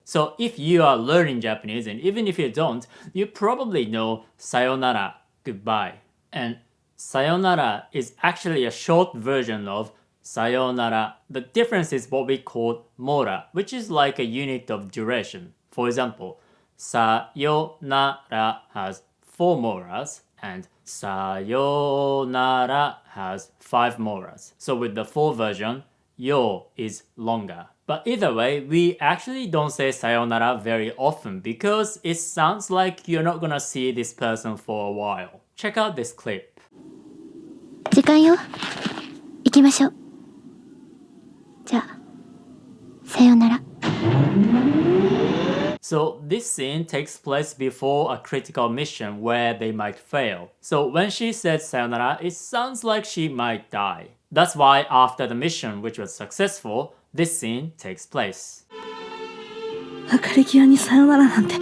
So if you are learning Japanese, and even if you don't, you probably know sayonara, goodbye. And sayonara is actually a short version of sayonara. The difference is what we call mora, which is like a unit of duration. For example, sayonara has 4 moras and sayonara has 5 moras. So with the 4 version, yo is longer. But either way, we actually don't say sayonara very often because it sounds like you're not gonna see this person for a while. Check out this clip. 時間よ。行きましょう。じゃあ、さようなら。So this scene takes place before a critical mission where they might fail. So when she said sayonara, it sounds like she might die. That's why after the mission, which was successful, this scene takes place. 別れ際にさよならなんて悲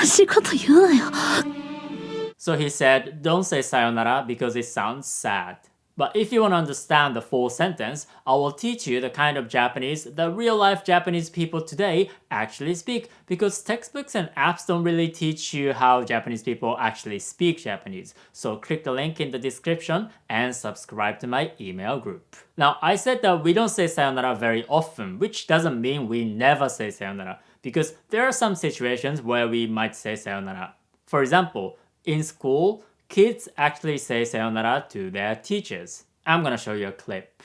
しいこと言うなよ。 So he said, don't say sayonara because it sounds sad. But if you want to understand the full sentence, I will teach you the kind of Japanese that real-life Japanese people today actually speak, because textbooks and apps don't really teach you how Japanese people actually speak Japanese. So click the link in the description and subscribe to my email group. Now, I said that we don't say sayonara very often, which doesn't mean we never say sayonara, because there are some situations where we might say sayonara. For example, in school, kids actually say sayonara to their teachers. I'm gonna show you a clip.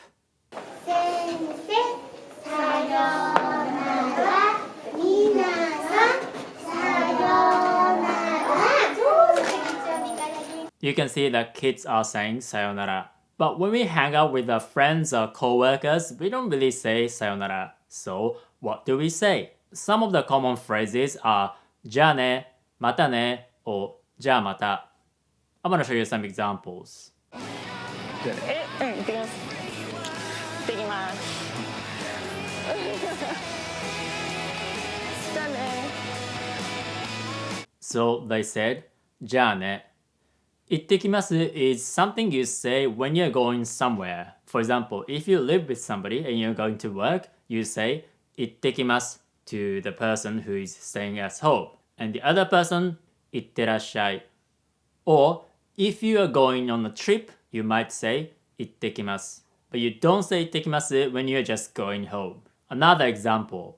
You can see that kids are saying sayonara. But when we hang out with our friends or co-workers, we don't really say sayonara. So what do we say? Some of the common phrases are じゃあね, またね, or じゃあまた. I'm gonna show you some examples. 行ってきます。行ってきます。じゃあね。 So they said, じゃあね. 行ってきます is something you say when you're going somewhere. For example, if you live with somebody and you're going to work, you say 行ってきます to the person who is staying at home. And the other person, 行ってらっしゃい. Or if you are going on a trip, you might say 行ってきます. But you don't say 行ってきます when you're just going home. Another example.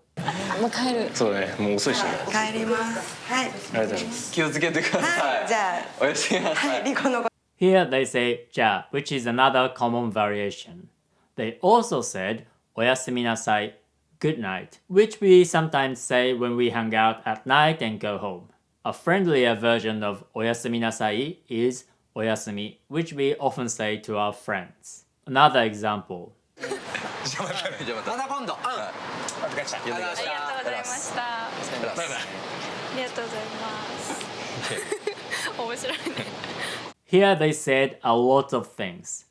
もう帰る。そうね、もう遅いしね。帰ります。はい。ありがとうございます。気をつけてください。はい、じゃあ、おやすみなさい。はい、リコの Here they say じゃあ, which is another common variation. They also said おやすみなさい, good night, which we sometimes say when we hang out at night and go home. A friendlier version of おやすみなさい is おやすみ, which we often say to our friends. Another example. また今度。また帰っちゃう。ありがとうございました。ありがとうございました。バイバイ。ありがとうございます。面白いね。Here they said a lot of things.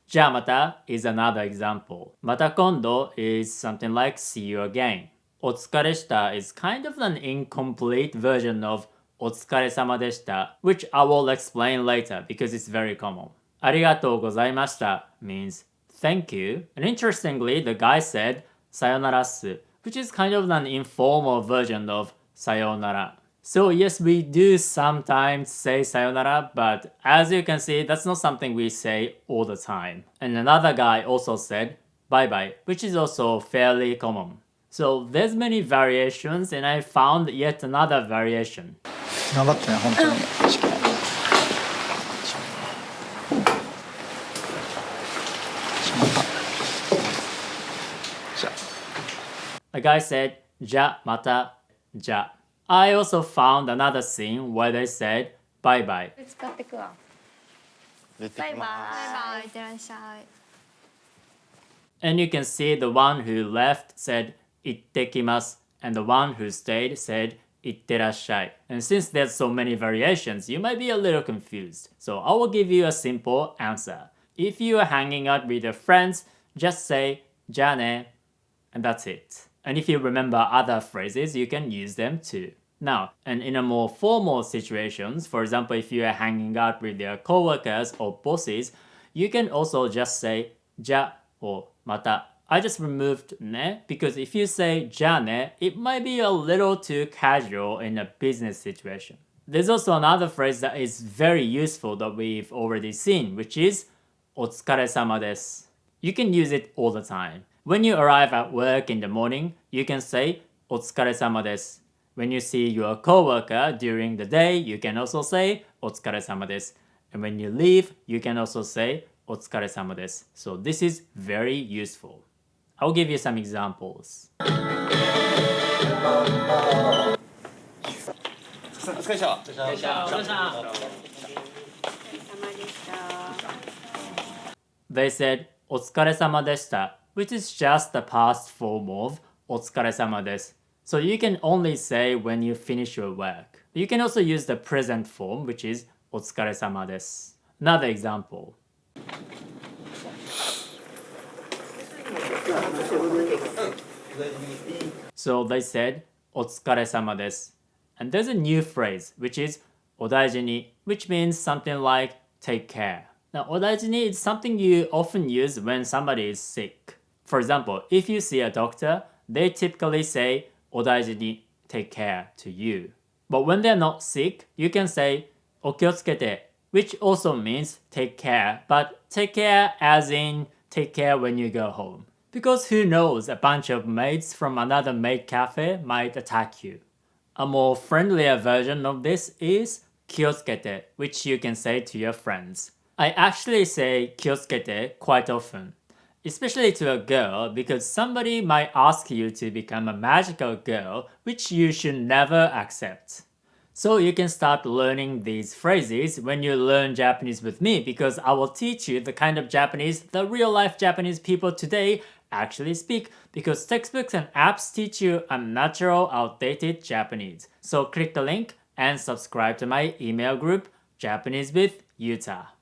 じゃあまた is another example. また今度 is something like see you again. お疲れした is kind of an incomplete version of お疲れ様でした, which I will explain later because it's very common. ありがとうございました means thank you. And interestingly, the guy said さよならっす, which is kind of an informal version of さよなら. So yes, we do sometimes say sayonara, but as you can see, that's not something we say all the time. And another guy also said bye bye, which is also fairly common. So there's many variations, and I found yet another variation. 頑張ってね、本当に。The guy said じゃまたじゃ. I also found another scene where they said bye bye. 使ってくわ。バイバイバイ。バイ、いってらっしゃい。 And you can see the one who left said 行ってきます and the one who stayed said 行ってらっしゃい. And since there's so many variations, you might be a little confused. So I will give you a simple answer. If you are hanging out with your friends, just say じゃあね and that's it. And if you remember other phrases, you can use them too. Now, and in a more formal situations, for example, if you are hanging out with your coworkers or bosses, you can also just say じゃ or また I just removed ne because if you say じゃあね, it might be a little too casual in a business situation. There's also another phrase that is very useful that we've already seen, which is お疲れ様です. You can use it all the time. When you arrive at work in the morning, you can say お疲れ様です. When you see your coworker during the day, you can also say お疲れ様です. And when you leave, you can also say お疲れ様です. So this is very useful. I'll give you some examples. お疲れ様でした They said お疲れ様でした, which is just the past form of お疲れ様です. So you can only say when you finish your work. You can also use the present form, which is お疲れ様です. Another example. So they said お疲れ様です. And there's a new phrase, which is お大事に, which means something like take care. Now, お大事に is something you often use when somebody is sick. For example, if you see a doctor, they typically say お大事に take care to you. But when they're not sick, you can say お気をつけて, which also means take care, but take care as in take care when you go home. Because who knows, a bunch of maids from another maid cafe might attack you. A more friendlier version of this is 気をつけて, which you can say to your friends. I actually say 気をつけて quite often, especially to a girl because somebody might ask you to become a magical girl, which you should never accept. So you can start learning these phrases when you learn Japanese with me because I will teach you the kind of Japanese the real life Japanese people today actually speak because textbooks and apps teach you unnatural, outdated Japanese. So click the link and subscribe to my email group, Japanese with Yuta.